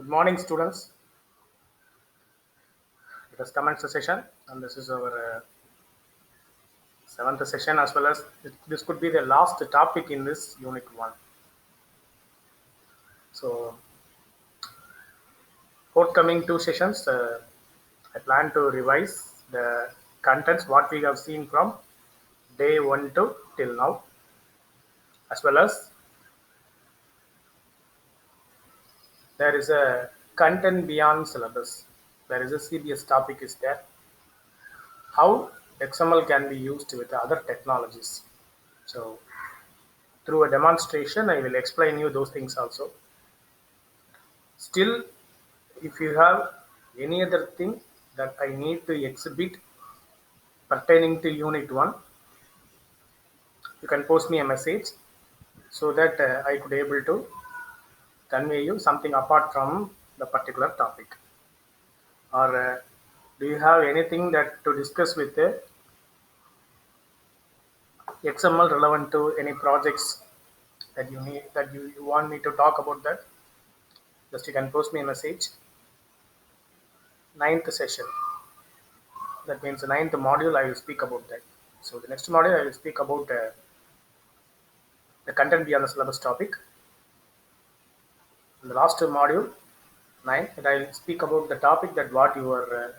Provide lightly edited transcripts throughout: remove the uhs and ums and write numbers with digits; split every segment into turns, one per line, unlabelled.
Good morning, students. It has commenced the session, and this is our seventh session, as well as this could be the last topic in this unit 1. So, forthcoming 2 sessions, I plan to revise the contents what we have seen from day 1 to till now, as well as there is a content beyond syllabus. There is a CBS topic is there. How XML can be used with other technologies. So, through a demonstration, I will explain you those things also. Still, if you have any other thing that I need to exhibit pertaining to unit 1, you can post me a message so that I could able to convey you something apart from the particular topic. Or do you have anything that to discuss with XML relevant to any projects that you need, that you want me to talk about that? Just you can post me a message. 9th session. That means the 9th module I will speak about that. So the next module I will speak about the content beyond the syllabus topic. In the last module 9, and I will speak about the topic that what you are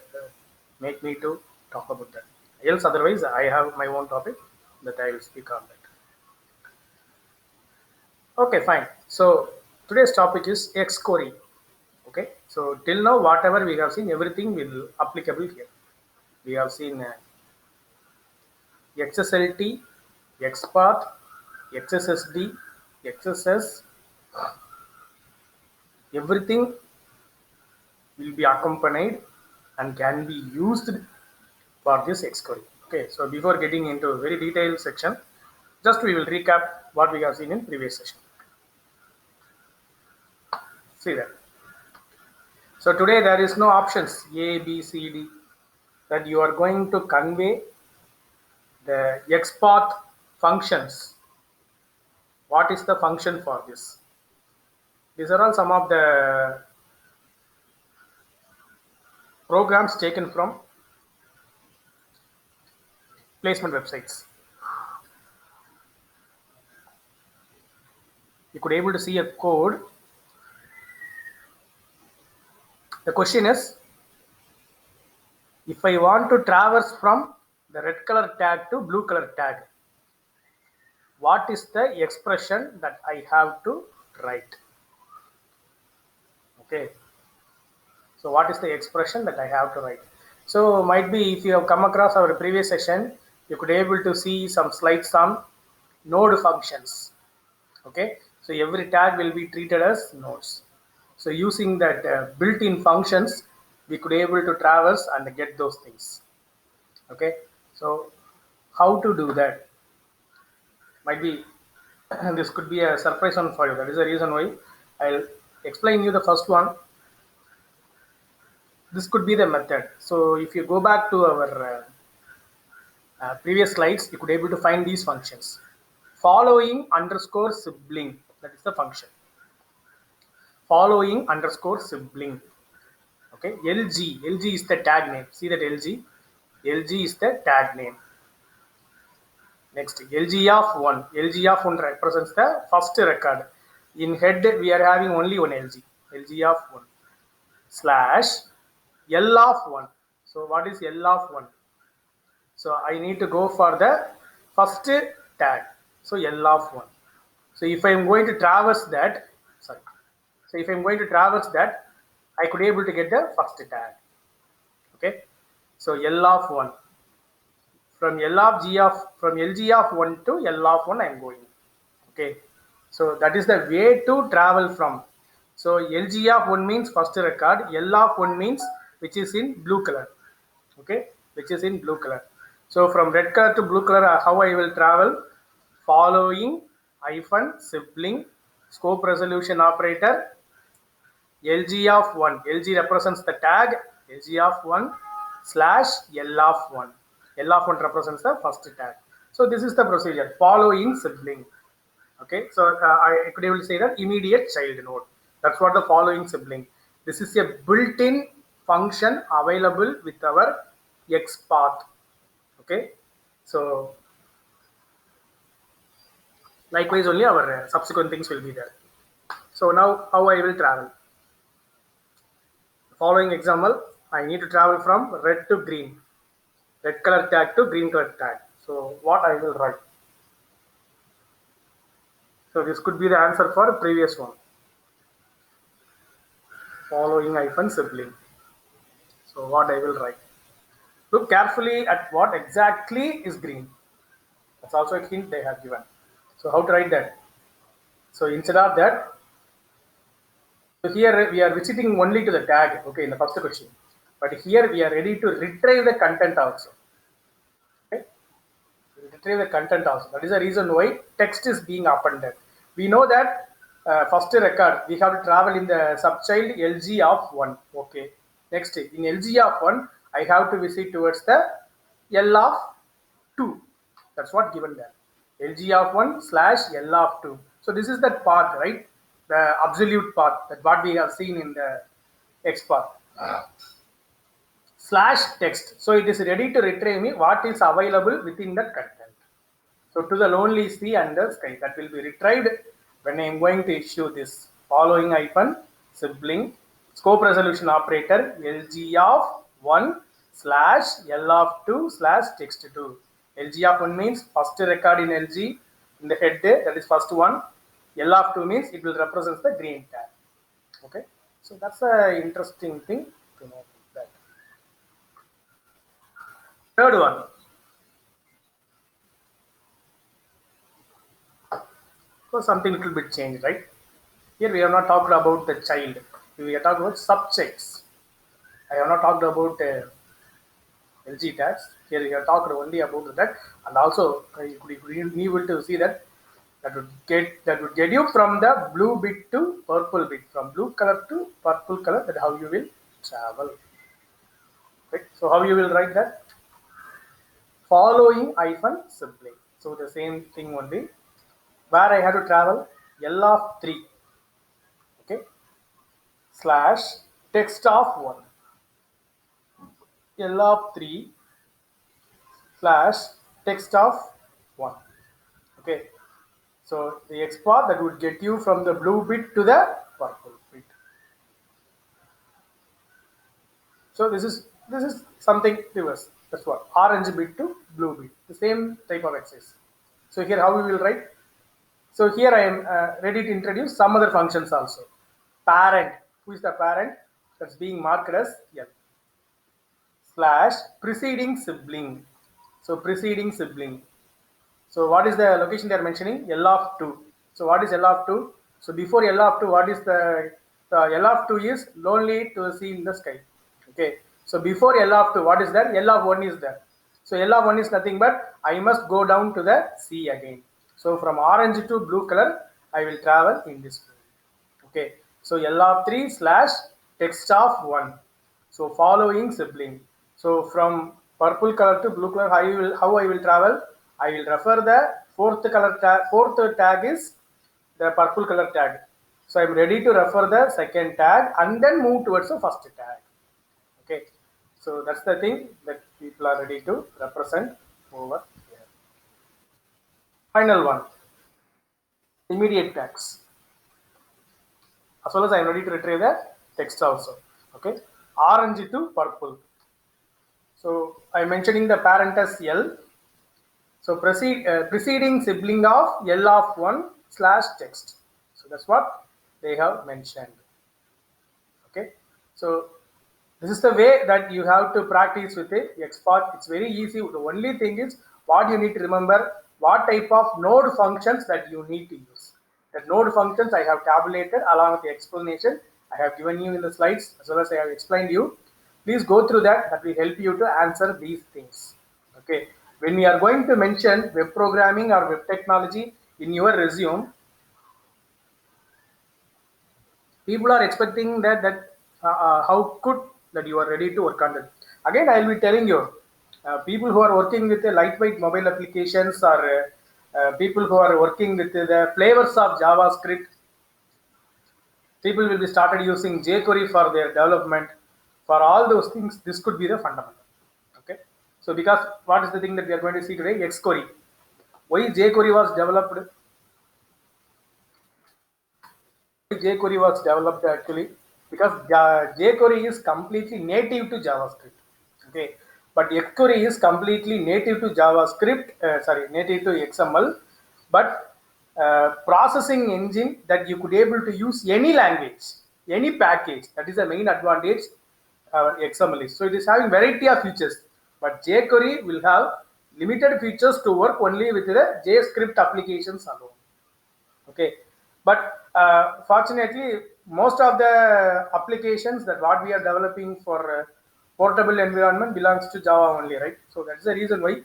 make me to talk about that. Else otherwise I have my own topic that I will speak on that. Okay, fine. So today's topic is XCORI. Okay, so till now whatever we have seen, everything will applicable here. We have seen XSLT, XPath, XSSD, XSS, everything will be accompanied and can be used for this XCORI. Okay, so before getting into a very detailed section, just we will recap what we have seen in previous session. See that. So today there is no options A, B, C, D, that you are going to convey the XPath functions. What is the function for this? These are all some of the programs taken from placement websites. You could able to see a code. The question is, if I want to traverse from the red color tag to blue color tag, what is the expression that I have to write? Okay. So what is the expression that I have to write? So might be if you have come across our previous session, you could able to see some slides on node functions. Okay. So every tag will be treated as nodes. So using that built-in functions, we could able to traverse and get those things. Okay. So how to do that? Might be this could be a surprise one for you. That is the reason why I'll explain you the first one. This could be the method. So if you go back to our previous slides, you could able to find these functions. Following underscore sibling, that is the function. Following underscore sibling. Okay, LG is the tag name. See that LG is the tag name. Next, LG of 1. LG of 1 represents the first record. In head, we are having only one LG. LG of 1 slash L of 1. So what is L of 1? So I need to go for the first tag. So L of 1. So if I am going to traverse that, I could able to get the first tag. Okay. So L of 1. From LG of 1 to L of 1 I am going. Okay. So that is the way to travel from. So LG of 1 means first record. L of 1 means which is in blue color. Okay. Which is in blue color. So from red color to blue color, how I will travel? Following hyphen sibling scope resolution operator LG of 1. LG represents the tag LG of 1 slash L of 1. L of 1 represents the first tag. So this is the procedure. Following sibling. Okay. So I could able to say that immediate child node. That's what the following sibling. This is a built-in function available with our XPath. Okay, so likewise only our subsequent things will be there. So now how I will travel. Following example, I need to travel from red to green, red color tag to green color tag. So what I will write. So this could be the answer for the previous one. Following hyphen sibling. So what I will write. Look carefully at what exactly is green. That's also a hint they have given. So how to write that? So instead of that, so here we are visiting only to the tag, okay, in the first question. But here we are ready to retrieve the content also. Okay? Retrieve the content also. That is the reason why text is being appended. We know that first record we have to travel in the subchild LG of 1. Okay. Next in LG of 1, I have to visit towards the L of 2. That's what given there. LG of 1 / L of 2. So this is that path, right? The absolute path that what we have seen in the X path. / text. So it is ready to retrieve me what is available within that content. So to the lonely sea and the sky, that will be retrieved when I am going to issue this following hyphen sibling scope resolution operator LG of 1 / L of 2 / text 2. LG of 1 means first record in LG in the head, that is first one. L of 2 means it will represent the green tag. Okay, so that's an interesting thing to know that. Third one. So something little bit changed, right? Here we have not talked about the child. We are talking about subjects. I have not talked about LG tags. Here we have talked only about that, and also you could able to see that that would get you from the blue bit to purple bit, from blue color to purple color. That how you will travel. Okay. So how you will write that? Following hyphen sibling. So the same thing only. Where I have to travel L of 3. Okay. / text of 1. L of 3 / text of 1. Okay. So the XPath that would get you from the blue bit to the purple bit. So this is something reverse. That's what orange bit to blue bit. The same type of exercise. So here how we will write. So here I am ready to introduce some other functions also. Parent. Who is the parent? That's being marked as L. / preceding sibling. So preceding sibling. So what is the location they are mentioning? L of 2. So what is L of 2? So before L of 2, what is the L of 2 is lonely to see in the sky. Okay. So before L of 2, what is there? L of 1 is there. So L of 1 is nothing but I must go down to the sea again. So from orange to blue color, I will travel in this way. Okay. So L of 3 / text of 1. So following sibling. So from purple color to blue color, how I will travel? I will refer the fourth tag is the purple color tag. So I'm ready to refer the second tag and then move towards the first tag. Okay. So that's the thing that people are ready to represent over here. Final one. Immediate tags. As well as I am ready to retrieve the text also. Okay. Orange to purple. So I am mentioning the parent as L. So preceding sibling of L of 1 / text. So that's what they have mentioned. Okay. So this is the way that you have to practice with the XPath. It's very easy. The only thing is what you need to remember, what type of node functions that you need to use. The node functions I have tabulated along with the explanation I have given you in the slides as well as I have explained you. Please go through that. That will help you to answer these things. Okay. When we are going to mention web programming or web technology in your resume, people are expecting that how could that you are ready to work on it. Again, I will be telling you, people who are working with the lightweight mobile applications or people who are working with the flavors of JavaScript, People will be started using jQuery for their development. For all those things, this could be the fundamental. Okay. So because what is the thing that we are going to see today? Xquery. Why jQuery was developed? jQuery was developed actually because jQuery is completely native to JavaScript. Okay, but Xquery is completely native to JavaScript. Native to XML, but processing engine that you could able to use any language, any package. That is the main advantage. XML is. So it is having variety of features, but jQuery will have limited features to work only with the JavaScript applications alone. Okay, but fortunately most of the applications that what we are developing for portable environment belongs to Java only, right? So that's the reason why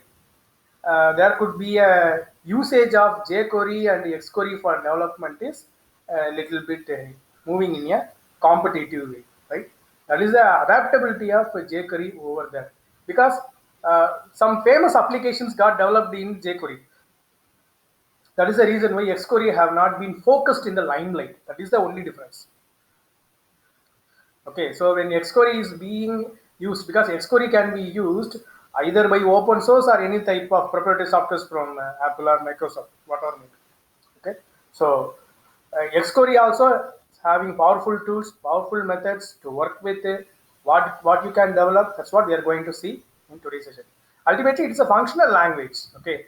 there could be a usage of jQuery and Xquery for development is a little bit moving in a competitive way, right? That is the adaptability of jQuery over there, because some famous applications got developed in jQuery. That is the reason why Xquery have not been focused in the limelight. That is the only difference. Okay, so when Xquery is being used, because Xquery can be used either by open source or any type of proprietary software from Apple or Microsoft, whatever. Okay, so Xquery also is having powerful tools, powerful methods to work with what you can develop. That's what we are going to see in today's session. Ultimately, it's a functional language. Okay,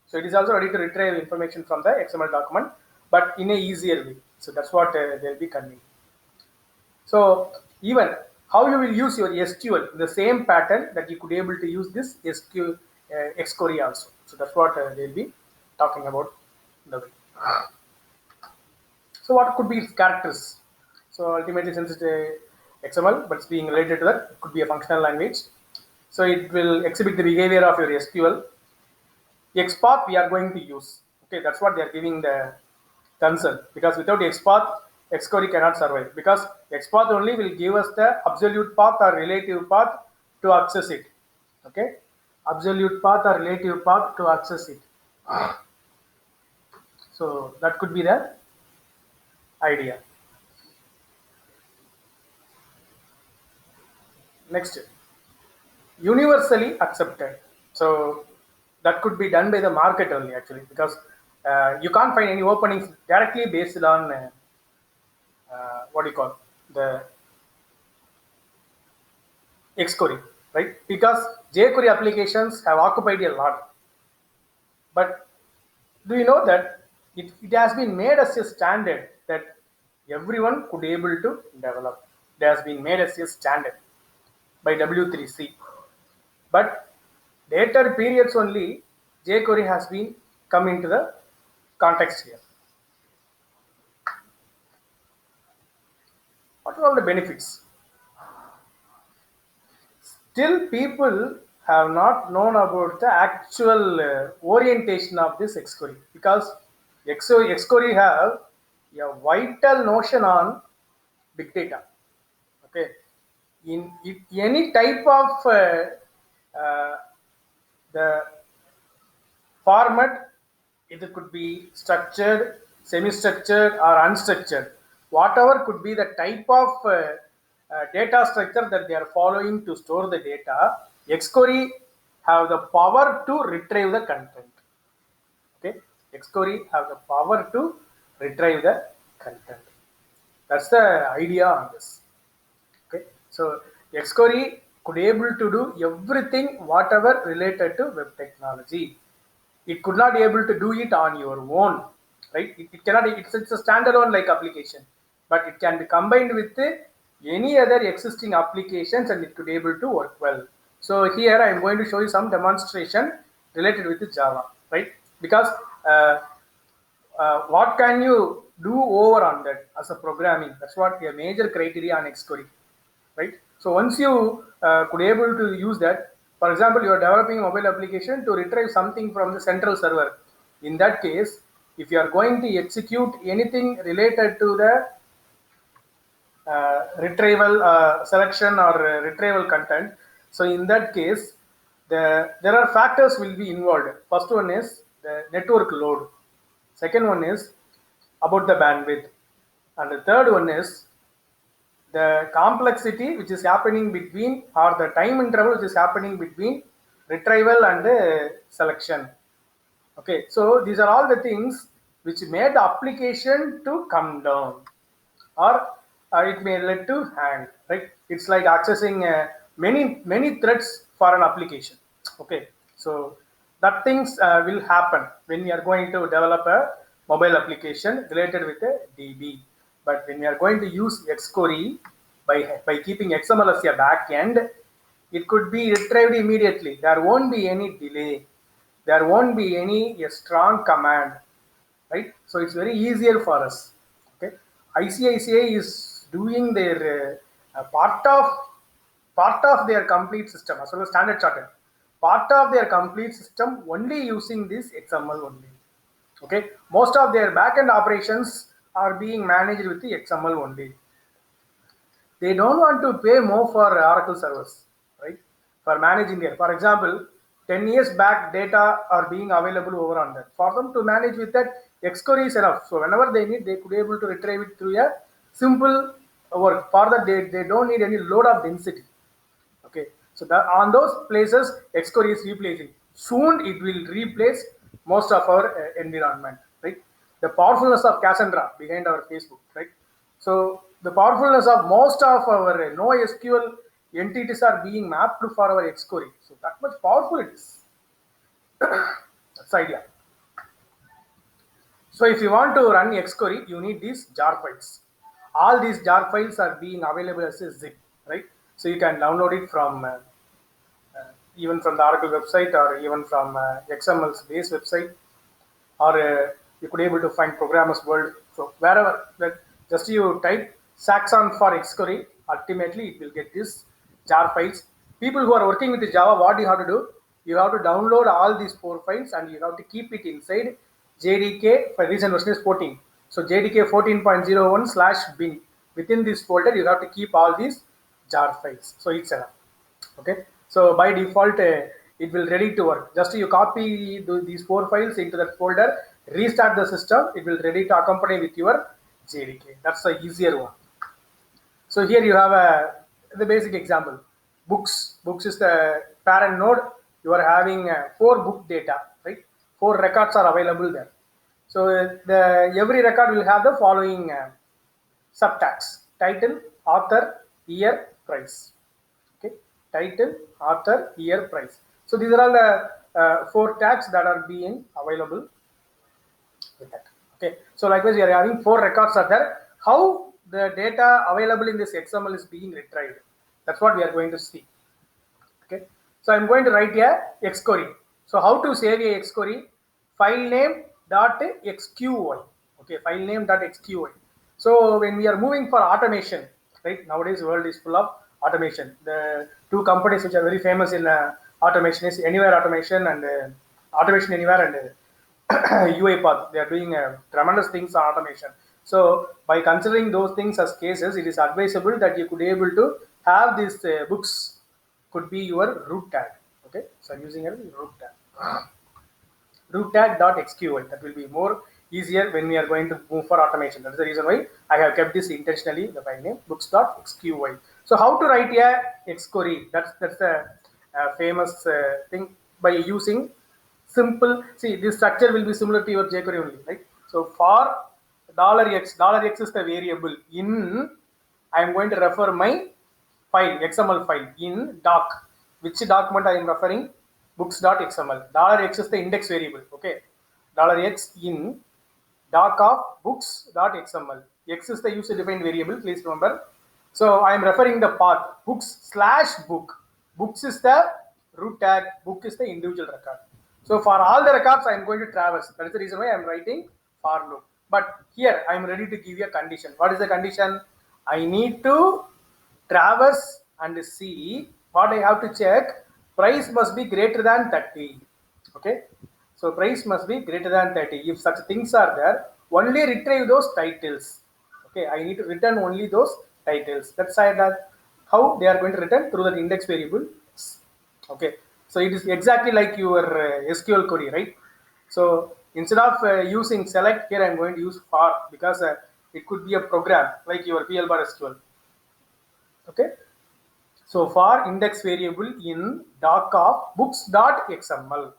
so it is also ready to retrieve information from the XML document, but in a easier way. So that's what they'll be conveying. So even how you will use your SQL, the same pattern that you could able to use this SQL Xquery also. So that's what they'll be talking about in the way. So what could be its characters? So ultimately, since it's a XML, but it's being related to that, it could be a functional language. So it will exhibit the behavior of your SQL. XPath we are going to use. Okay, that's what they are giving the concern, because without XPath, Xquery cannot survive, because XPath only will give us the absolute path or relative path to access it. Okay, absolute path or relative path to access it. So that could be the idea. Next, universally accepted. So that could be done by the market only actually, because you can't find any openings directly based on what do you call the Xquery, right? Because jQuery applications have occupied a lot. But do you know that it has been made as a standard that everyone could able to develop? It has been made as a standard by W3C. But later periods only, jQuery has been come into the context here. What are all the benefits? Still, people have not known about the actual orientation of this Xquery, because Xquery have a vital notion on big data. Okay, in any type of uh, the format, it could be structured, semi-structured, or unstructured. Whatever could be the type of data structure that they are following to store the data, Xquery have the power to retrieve the content. Okay, Xquery have the power to retrieve the content. That's the idea on this. Okay, so Xquery could able to do everything whatever related to web technology. It could not be able to do it on your own, right? It cannot. It's a standalone like application, but it can be combined with any other existing applications, and it could be able to work well. So here I am going to show you some demonstration related with Java, right? Because what can you do over on that as a programming? That's what a major criteria on Xquery, right? So once you could able to use that, for example, you are developing a mobile application to retrieve something from the central server. In that case, if you are going to execute anything related to the retrieval selection or retrieval content, so in that case, there are factors will be involved. First one is the network load. Second one is about the bandwidth. And the third one is the complexity which is happening between, or the time interval which is happening between retrieval and selection. Okay, so these are all the things which made the application to come down, or it may lead to hang, right? It's like accessing many threads for an application. Okay, so that things will happen when we are going to develop a mobile application related with a DB. But when we are going to use Xcode by keeping XML as a backend, it could be retrieved immediately. There won't be any delay. There won't be any a strong command, right? So it's very easier for us. Okay, ICICI is doing their part of their complete system as well as Standard Chartered. Part of their complete system only using this XML only. Okay, most of their backend operations are being managed with the XML only. They don't want to pay more for Oracle servers, right? For managing there. For example, 10 years back data are being available over on that. For them to manage with that, Xcode is enough. So whenever they need, they could be able to retrieve it through a simple work. For that, they don't need any load of density. Okay, so that on those places, Xcode is replacing. Soon it will replace most of our environment, right? The powerfulness of Cassandra behind our Facebook, right? So the powerfulness of most of our NoSQL entities are being mapped for our Xcode. So that much powerful it is. That's the idea. So if you want to run Xcode, you need these jar files. All these jar files are being available as a zip, right? So you can download it from even from the Oracle website, or even from XML's base website, or you could be able to find Programmers World. So wherever, just you type Saxon for Xcode, ultimately it will get this jar files. People who are working with Java, what you have to do? You have to download all these 4 files and you have to keep it inside JDK. For recent version is 14. So JDK 14.01/bin. Within this folder, you have to keep all these jar files. So it's enough. Okay, so by default it will ready to work. Just you copy these 4 files into that folder, restart the system, it will ready to accompany with your JDK. That's the easier one. So here you have the basic example. Books is the parent node. You are having 4 book data, right? 4 records are available there. So every record will have the following subtags: title, author, year, price. Okay, title, author, year, price. So these are all the 4 tags that are being available with that. Okay, so likewise we are having 4 records are there. How the data available in this XML is being retrieved, that's what we are going to see. Okay, so I'm going to write a Xcode. So how to save a Xcode? File name .xqy. Okay, file name .xqy. So when we are moving for automation, right? Nowadays the world is full of automation. The 2 companies which are very famous in automation is Anywhere Automation and Automation Anywhere and UiPath. They are doing tremendous things on automation. So by considering those things as cases, it is advisable that you could be able to have these books could be your root tag. Okay, so I'm using a root tag. Root tag.xqy. That will be more easier when we are going to move for automation. That's the reason why I have kept this intentionally, the file name books.xqy. So how to write a Xcode? That's the famous thing by using simple. See, this structure will be similar to your jQuery only, right? So for $x is the variable in. I am going to refer my file, XML file in doc. Which document I am referring? Books.xml. $x is the index variable. Okay, $x in doc of books.xml. X is the user defined variable, please remember. So I am referring the path books/book. Books is the root tag, book is the individual record. So for all the records I am going to traverse. That is the reason why I am writing for loop. But here I am ready to give you a condition. What is the condition? I need to traverse and see what I have to check. Price must be greater than 30. Okay, so price must be greater than 30. If such things are there, only retrieve those titles. Okay, I need to return only those titles. That's how they are going to return through that index variable. Okay, so it is exactly like your SQL query, right? So instead of using select, here I am going to use for, because It could be a program like your PL bar SQL. Okay. So for index variable in doc of books.xml.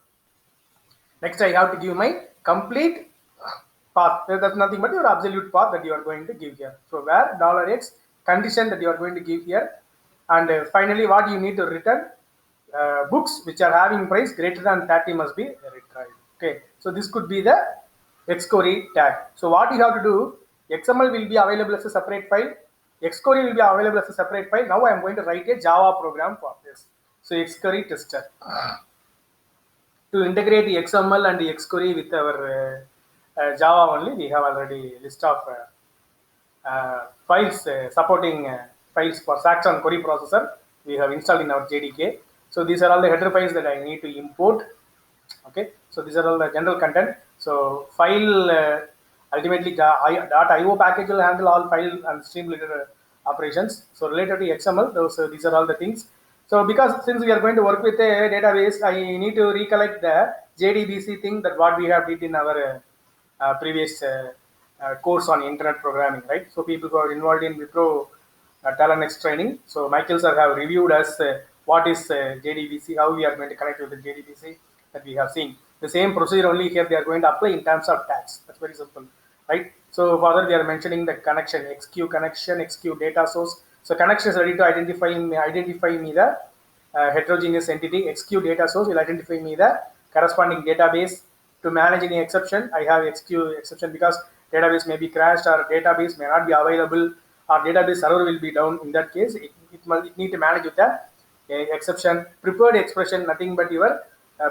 Next, I have to give my complete path. That's nothing but your absolute path that you are going to give here. So where $x condition that you are going to give here, and finally what you need to return, books which are having price greater than 30 must be returned. Okay, so this could be the xquery tag. So what you have to do, XML will be available as a separate file, xquery will be available as a separate file. Now I am going to write a Java program for this. So xquery tester to integrate the XML and the xquery with our Java only. We have already list of files supporting files for Saxon query processor. We have installed in our JDK. So these are all the header files that I need to import. Okay, so these are all the general content. So file ultimately .io package will handle all file and stream related operations. So related to XML, these are all the things. So because since we are going to work with a database, I need to recollect the JDBC thing that what we have did in our previous course on internet programming, right? So people who are involved in Wipro Talent training. So Michael sir have reviewed us what is JDBC, how we are going to connect with the JDBC that we have seen. The same procedure only here they are going to apply in terms of tags. That's very simple, right? So further we are mentioning the connection, XQ connection, XQ data source. So connection is ready to identify me the heterogeneous entity. XQ data source will identify me the corresponding database. To manage any exception, I have XQ exception because database may be crashed or database may not be available or database server will be down. In that case, it need to manage with the exception. Prepared expression, nothing but your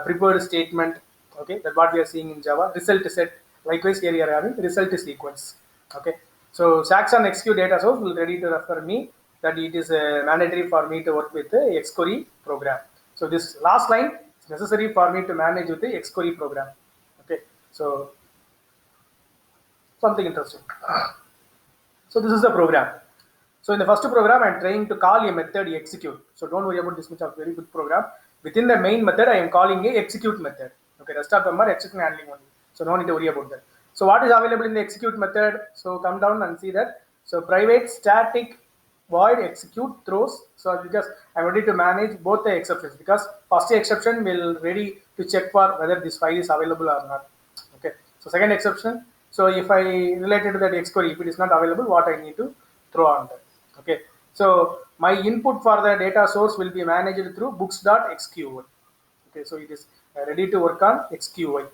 prepared statement. Okay, that's what we are seeing in Java. Result set. Likewise, here we are having result sequence. Okay, so Saxon XQ data source will ready to refer me that it is mandatory for me to work with the xquery program. So this last line is necessary for me to manage with the xquery program. Okay, so something interesting. So this is the program. So in the first program, I'm trying to call a method execute. So don't worry about this much of very good program. Within the main method, I am calling a execute method. Okay, rest of them are exception handling only. So no need to worry about that. So what is available in the execute method? So come down and see that. So private static void execute throws. So because I'm ready to manage both the exceptions because first exception will ready to check for whether this file is available or not. Okay. So second exception. So if I related to that xquery, if it is not available, what I need to throw on that. Okay. So my input for the data source will be managed through books.xqy. Okay. So it is ready to work on xqy.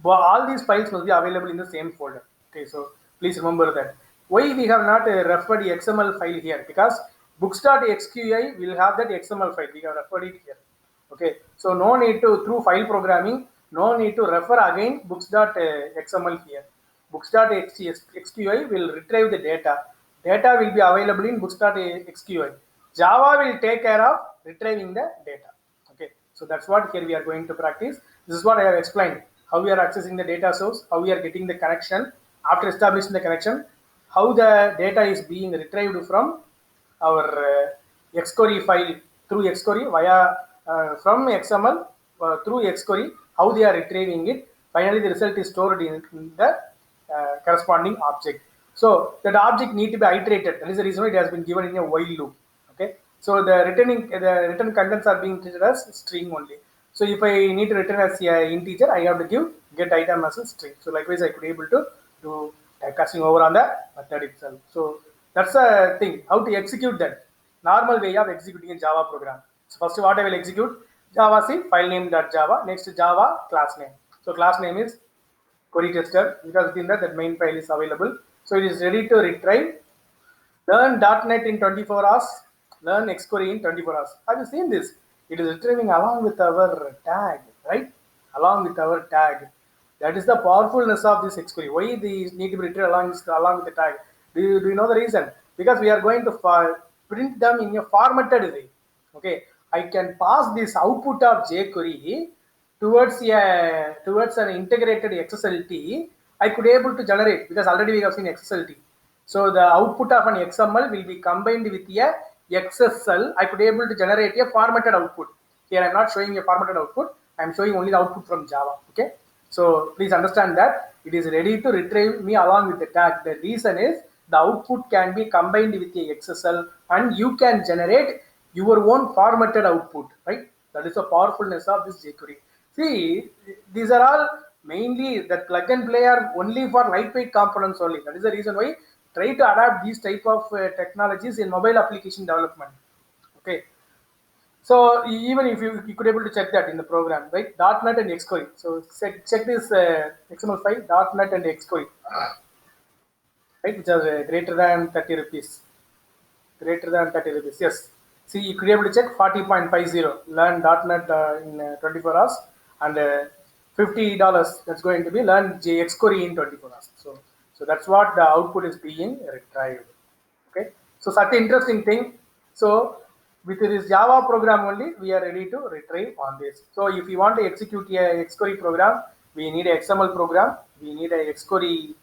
But all these files must be available in the same folder. Okay. So please remember that. Why we have not referred the XML file here? Because books.xqi will have that XML file. We have referred it here. Okay. So no need to, through file programming, no need to refer again books.xml here. Books.xqi will retrieve the data. Data will be available in books.xqi. Java will take care of retrieving the data. Okay. So that's what here we are going to practice. This is what I have explained. How we are accessing the data source, how we are getting the connection. After establishing the connection, how the data is being retrieved from our xquery file through xquery via from XML through xquery, how they are retrieving it. Finally, the result is stored in the corresponding object. So that object need to be iterated. That is the reason why it has been given in a while loop. Okay. So the return contents are being treated as string only. So if I need to return as a integer, I have to give get item as a string. So likewise, I could be able to do typecasting over on the method itself. So that's a thing. How to execute that? Normal way of executing a Java program. So first, what I will execute? Java C file name.java. Next, Java class name. So class name is query tester because within that main file is available. So it is ready to retrieve. Learn .NET in 24 hours. Learn xquery in 24 hours. Have you seen this? It is retrieving along with our tag, right? Along with our tag. That is the powerfulness of this xquery. Why these need to be retrieved along with the tag? Do you know the reason? Because we are going to print them in a formatted way. Okay, I can pass this output of jQuery towards an integrated XSLT. I could able to generate because already we have seen XSLT. So the output of an XML will be combined with a XSL. I could able to generate a formatted output. Here I am not showing a formatted output. I am showing only the output from Java. Okay. So please understand that it is ready to retrieve me along with the tag. The reason is the output can be combined with the XSL and you can generate your own formatted output, right? That is the powerfulness of this jQuery. See, these are all mainly that plug and play are only for lightweight components only. That is the reason why try to adapt these type of technologies in mobile application development. Okay. So even if you could able to check that in the program, right? .NET and Xcode. So check this XML file, .NET and Xcode, right? Which are greater than 30 rupees. Greater than 30 rupees. Yes. See, you could be able to check 40.50. Learn .NET in 24 hours and $50. That's going to be learn Xcode in 24 hours. So that's what the output is being retrieved. Okay. So such an interesting thing. So with this Java program only, we are ready to retrieve on this. So if you want to execute a Xcode program, we need a XML program, we need a Xcode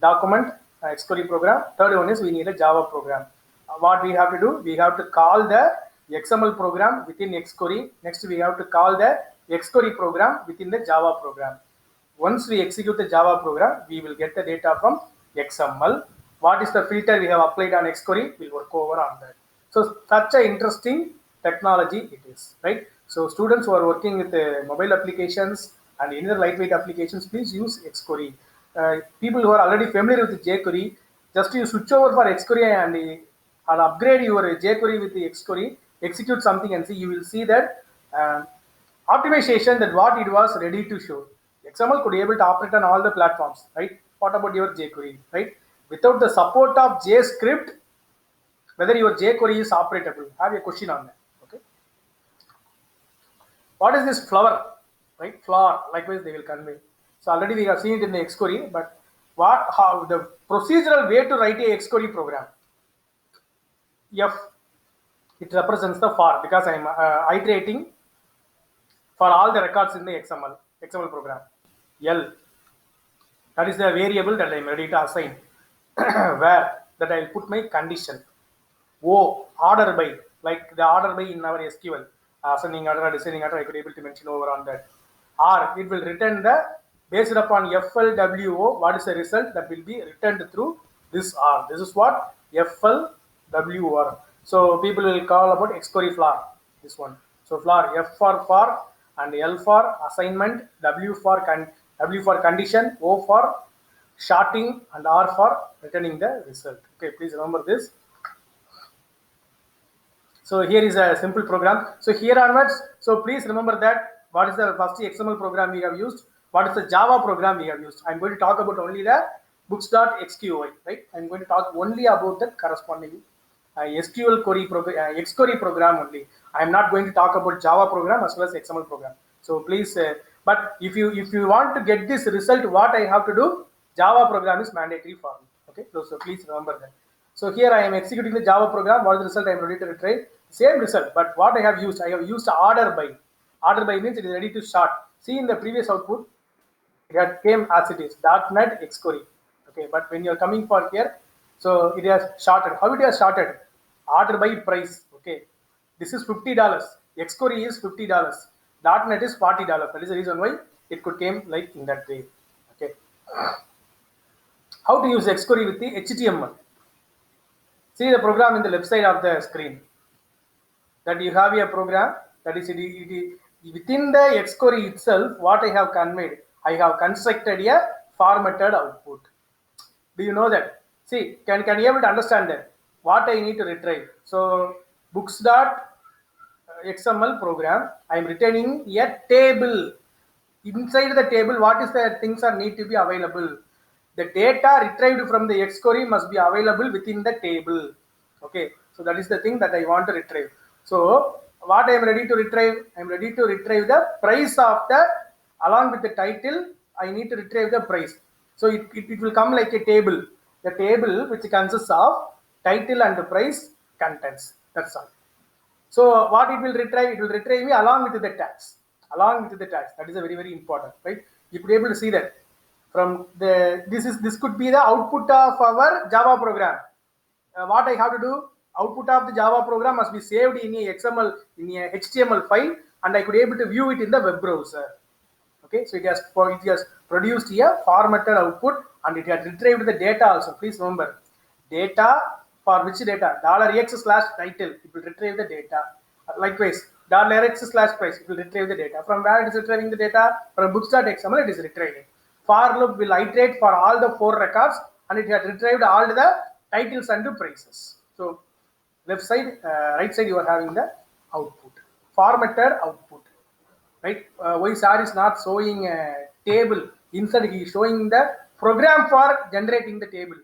document, Xcode program. Third one is we need a Java program. What we have to do? We have to call the XML program within Xcode. Next, we have to call the Xcode program within the Java program. Once we execute the Java program, we will get the data from XML. What is the filter we have applied on Xcode? We'll work over on that. So such an interesting technology it is, right? So students who are working with mobile applications and any other lightweight applications, please use Xcode. People who are already familiar with jQuery, just you switch over for Xcode and upgrade your jQuery with the Xcode, execute something and see, you will see that optimization that what it was ready to show. XML could be able to operate on all the platforms, right? What about your jQuery, right? Without the support of JScript, whether your jQuery is operatable. Have a question on that. Okay. What is this flower, right? Flower. Likewise, they will convey. So already we have seen it in the Xcode, but how the procedural way to write a Xcode program? F, it represents the for because I am iterating for all the records in the XML program. L, that is the variable that I am ready to assign. Where that I will put my condition. O, order by, like the order by in our SQL, ascending order or descending order, I could able to mention over on that. R, it will return the, based upon FLWO, what is the result that will be returned through this R. This is what FLWO. So people will call about Xcode floor, this one. So floor, F for and L for assignment, W for condition, O for sorting and R for returning the result. Okay, please remember this. So here is a simple program. So here onwards, so please remember that what is the first XML program we have used, what is the Java program we have used. I'm going to talk about only the books.xqi, right? I'm going to talk only about the corresponding SQL query Xcode program only. I'm not going to talk about Java program as well as XML program. So please, but if you want to get this result, what I have to do, Java program is mandatory for me. Okay, so please remember that. So here I am executing the Java program. What is the result I am ready to retrieve? Same result, but what I have used order by. Order by means it is ready to sort. See in the previous output, it had came as it is .NET Xcode. Okay, but when you are coming for here, so it has sorted. How it has sorted? Order by price. Okay, this is $50. Xcode is $50. .NET is $40. That is the reason why it could came like in that way. Okay. How to use Xcode with the HTML? See the program in the left side of the screen. That you have a program that is within the Xcode itself. What I have conveyed, I have constructed a formatted output. Do you know that? See, can you able to understand that? What I need to retrieve? So books.xml program, I am returning a table. Inside the table, what is the things are need to be available? The data retrieved from the Xcode must be available within the table. Okay, so that is the thing that I want to retrieve. So what I am ready to retrieve? I am ready to retrieve the price of the, along with the title, I need to retrieve the price. So it will come like a table. The table which consists of title and the price contents. That's all. So what it will retrieve? It will retrieve me along with the tags. Along with the tags. That is a very, very important, right? You could be able to see that from the this could be the output of our Java program. What I have to do? Output of the Java program must be saved in a XML in a HTML file, and I could be able to view it in the web browser. Okay, so it has produced a formatted output, and it has retrieved the data also. Please remember, data for which data? $x/title, it will retrieve the data. Likewise, $x/price, it will retrieve the data. From where it is retrieving the data? From books.xml it is retrieving. For loop will iterate for all the 4 records, and it has retrieved all the titles and the prices. So left side, right side, you are having the output, formatted output, right? Why sir is not showing a table? Instead, he is showing the program for generating the table.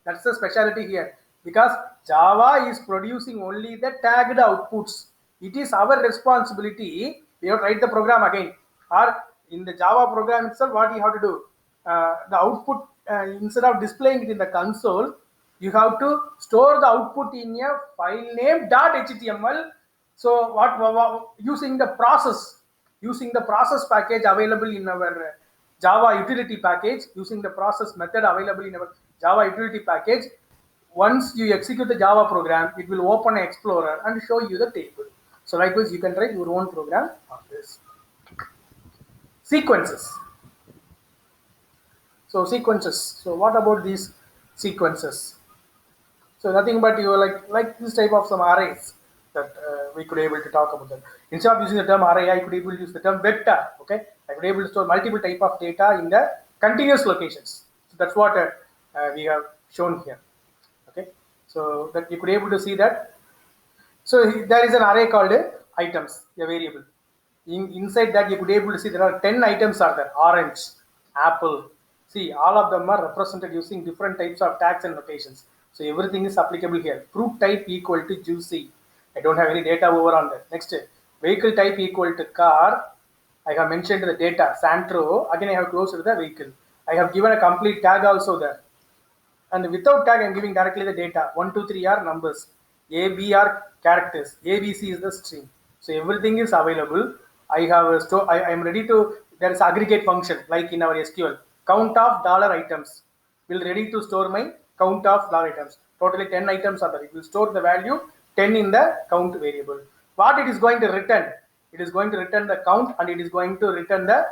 That's the specialty here, because Java is producing only the tagged outputs. It is our responsibility. We have to write the program again, or in the Java program itself, what you have to do? The output, instead of displaying it in the console, you have to store the output in a file name .html. So what using the process package available in our Java utility package, using the process method available in our Java utility package. Once you execute the Java program, it will open an Explorer and show you the table. So likewise, you can write your own program on this. Sequences. So sequences. So what about these sequences? So nothing but you like this type of some arrays that we could able to talk about that. Instead of using the term array, I could able to use the term vector. Okay, I could able to store multiple type of data in the continuous locations. So that's what we have shown here. Okay, so that you could able to see that. So there is an array called items, a variable. Inside that you could able to see there are 10 items are there: orange, apple. See, all of them are represented using different types of tags and notations. So everything is applicable here. Fruit type equal to juicy. I don't have any data over on that. Next, vehicle type equal to car. I have mentioned the data. Santro. Again, I have closed the vehicle. I have given a complete tag also there. And without tag, I am giving directly the data. 1, 2, 3 are numbers. A, B are characters. A, B, C is the string. So everything is available. I am ready to. There is aggregate function like in our SQL. Count of dollar items will ready to store my count of dollar items. Totally 10 items are there. It will store the value 10 in the count variable. What it is going to return? It is going to return the count, and it is going to return the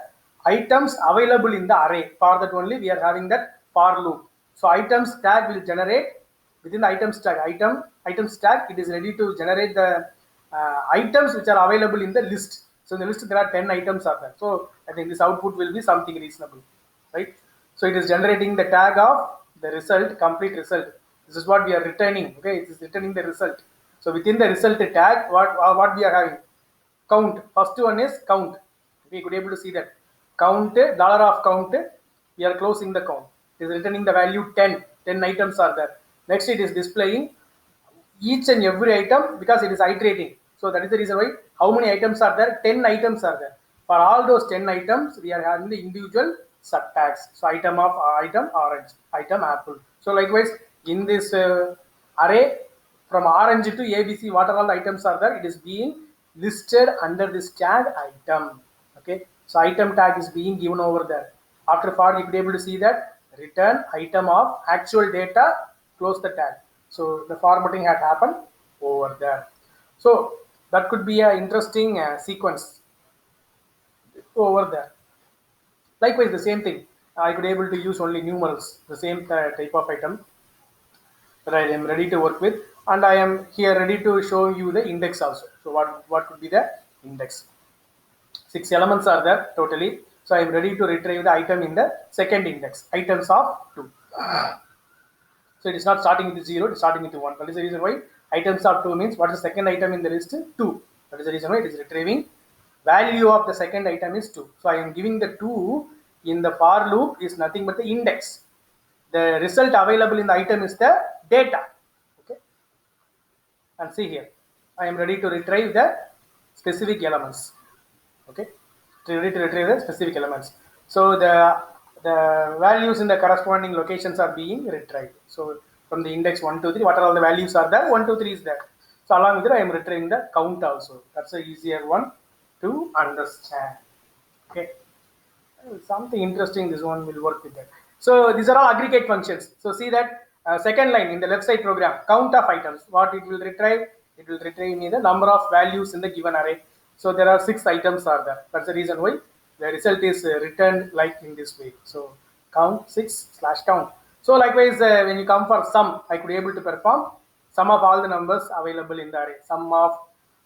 items available in the array. For that only we are having that for loop. So items tag will generate within the items tag. Items tag, it is ready to generate the items which are available in the list. So in the list there are 10 items are there. So I think this output will be something reasonable, right? So it is generating the tag of the result, complete result. This is what we are returning. Okay, it is returning the result. So within the result tag, what we are having? Count. First one is count. We could able to see that count, dollar of count. We are closing the count. It is returning the value 10. 10 items are there. Next, it is displaying each and every item because it is iterating. So that is the reason why how many items are there? 10 items are there. For all those 10 items, we are having the individual subtags. So item of item orange, item apple. So likewise, in this array from orange to ABC, what are all the items are there? It is being listed under this tag item. Okay, so item tag is being given over there. After for you could be able to see that return item of actual data, close the tag. So the formatting had happened over there. So that could be an interesting sequence over there. Likewise, the same thing. I could able to use only numerals, the same type of item that I am ready to work with, and I am here ready to show you the index also. So what could be the index? 6 elements are there totally. So I am ready to retrieve the item in the second index, items of 2. So it is not starting with 0, it is starting with 1. That is the reason why items of 2 means what is the second item in the list? 2. That is the reason why it is retrieving value of the second item is 2. So I am giving the 2 in the for loop is nothing but the index. The result available in the item is the data. Okay. And see here, I am ready to retrieve the specific elements. Okay. Ready to retrieve the specific elements. So the values in the corresponding locations are being retrieved. So from the index 1, 2, 3, what are all the values are there? 1, 2, 3 is there. So along with it, I am retrieving the count also. That's an easier one to understand. Okay. Something interesting, this one will work with that. So these are all aggregate functions. So see that second line in the left side program, count of items. What it will retrieve? It will retrieve me the number of values in the given array. So there are 6 items are there. That's the reason why the result is returned like in this way. So count 6/count. So likewise, when you come for sum, I could be able to perform sum of all the numbers available in the array. Sum of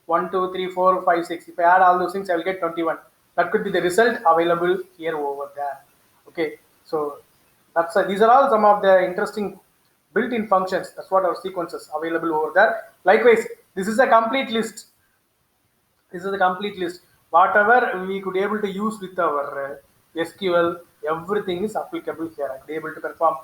1, 2, 3, 4, 5, 6. If I add all those things, I will get 21. That could be the result available here over there. Okay, so these are all some of the interesting built-in functions. That's what our sequences available over there. Likewise, this is a complete list. This is a complete list. Whatever we could able to use with our SQL, everything is applicable here. I could able to perform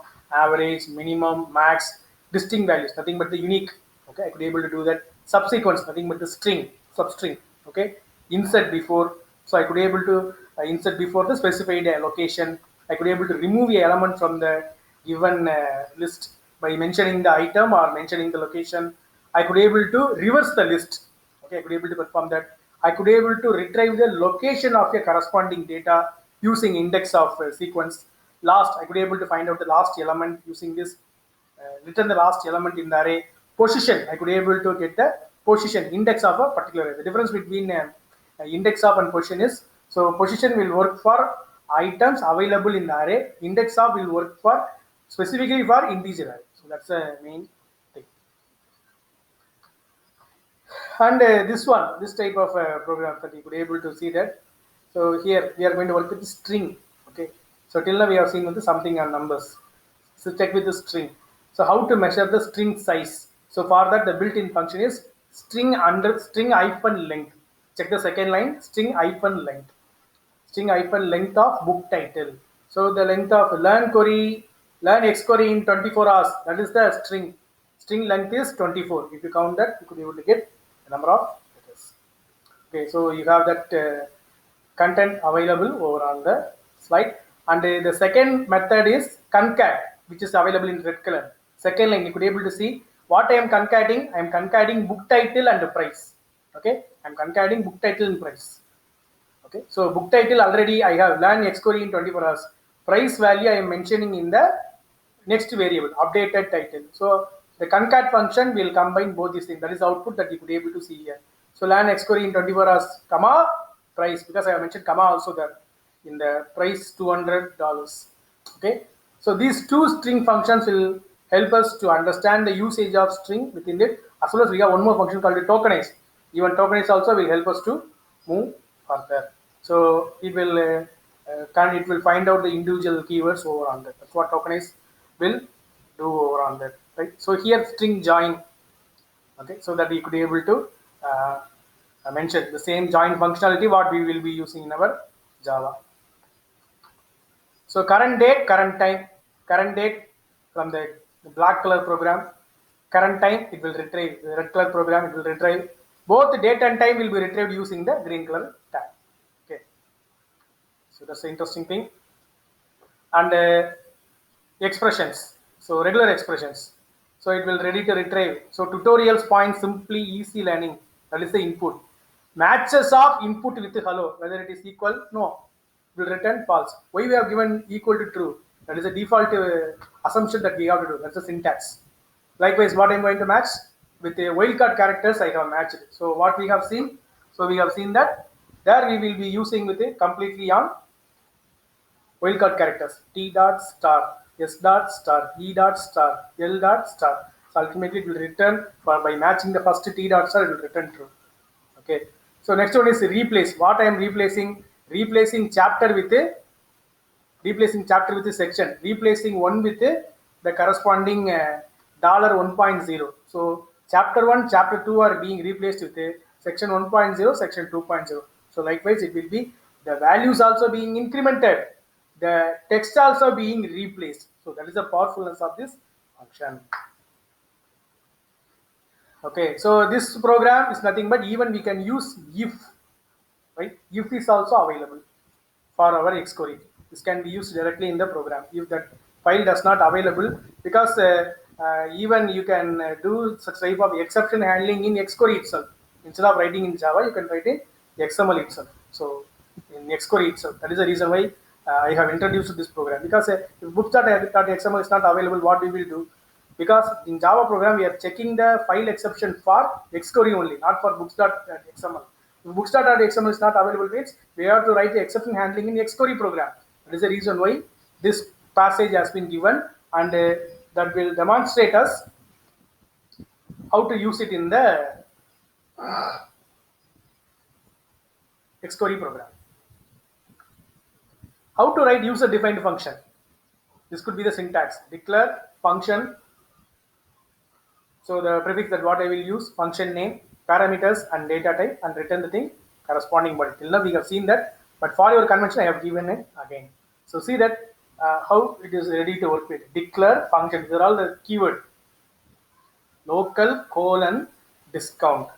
average, minimum, max, distinct values, nothing but the unique. Okay, I could able to do that. Subsequence, nothing but the string, substring. Okay, insert before. So I could able to insert before the specified location. I could able to remove a element from the given list by mentioning the item or mentioning the location. I could able to reverse the list. Okay, I could able to perform that. I could able to retrieve the location of a corresponding data using index of sequence. Last, I could able to find out the last element using this, return the last element in the array. Position, I could able to get the position index of a particular array. The difference between index of and position is, so position will work for items available in the array. Index of will work for specifically for integer array. So that's the main thing. And this type of program that you could able to see that. So here we are going to work with the string. Okay, so till now we have seen with the something on numbers. So check with the string. So how to measure the string size? So for that, the built-in function is string hyphen length. Check the second line, string hyphen length. String hyphen length of book title. So the length of learn X query in 24 hours. That is the string. String length is 24. If you count that, you could be able to get the number of letters. Okay, so you have that content available over on the slide. And the second method is concat, which is available in red color. Second line, you could be able to see what I am concating. I am concating book title and the price. Okay, I am concating book title and price. Okay, so book title already I have learn X query in 24 hours. Price value I am mentioning in the next variable, updated title. So the concat function will combine both these things. That is the output that you could be able to see here. So learn X query in 24 hours, comma, price, because I have mentioned comma also there in the price $200. Okay, so these two string functions will help us to understand the usage of string within it, as well as we have one more function called the tokenize. Even tokenize also will help us to move further. So it will find out the individual keywords over on that. That's what tokenize will do over on that, right? So here string join. Okay, so that we could be able to mention the same join functionality what we will be using in our Java. So current date, current date from the black color program, current time it will retrieve, the red color program it will retrieve. Both date and time will be retrieved using the green color tag. Okay, so that's the interesting thing. And expressions, so regular expressions, so it will ready to retrieve. So tutorials point simply easy learning, that is the input. Matches of input with hello, whether it is equal, no, will return false. Why we have given equal to true? That is a default assumption that we have to do. That's the syntax. Likewise, what I'm going to match with the wildcard characters, I have matched. So what we have seen, so we have seen that there we will be using with it completely on wildcard characters, T dot star, S dot star, E dot star, L dot star. So ultimately it will return by matching the first T dot star, it will return true. Okay. So next one is replace. What I am replacing? Replacing chapter with a section. Replacing one with the corresponding $1.0. So chapter 1, chapter 2 are being replaced with a section 1.0, section 2.0. So likewise, it will be the values also being incremented, the text also being replaced. So that is the powerfulness of this function. Okay, so this program is nothing but even we can use if, right? If is also available for our X query. This can be used directly in the program if that file does not available, because even you can do such type of exception handling in X query itself. Instead of writing in Java, you can write in XML itself. So in X query itself, that is the reason why I have introduced this program, because if books.xml is not available, what we will do? Because in Java program we are checking the file exception for X query only, not for books.xml. If bookstart.xml is not available page, we have to write the exception handling in xquery program. That is the reason why this passage has been given, and that will demonstrate us how to use it in the xquery program. How to write user defined function. This could be the syntax: declare function. So the prefix that what I will use, function name, parameters and data type, and return the thing corresponding body. Till now we have seen that, but for your convention I have given it again. So see that how it is ready to work with. Declare function. These are all the keyword. Local colon discount.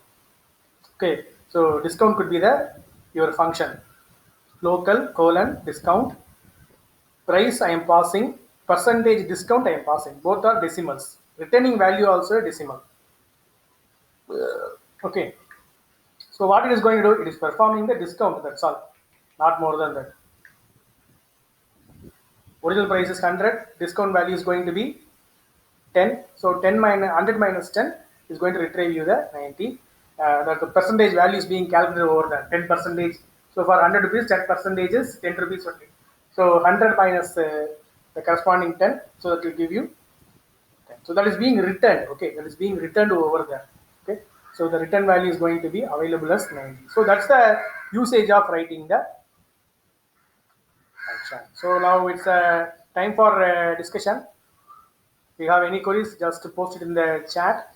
Okay, so discount could be the your function. Local colon discount. Price I am passing. Percentage discount I am passing. Both are decimals. Returning value also a decimal. Okay. So what it is going to do, it is performing the discount, that's all, not more than that. Original price is 100, discount value is going to be 10. So 10 minus 100 minus 10 is going to retrieve you the 90. The percentage value is being calculated over the 10 percentage. So for 100 rupees, 10 percentage is 10 rupees only. So 100 minus the corresponding 10, so that will give you 10. So that is being returned, okay, that is being returned over there. Okay, so the return value is going to be available as 90. So that's the usage of writing the function. So now it's time for discussion. If you have any queries, just post it in the chat.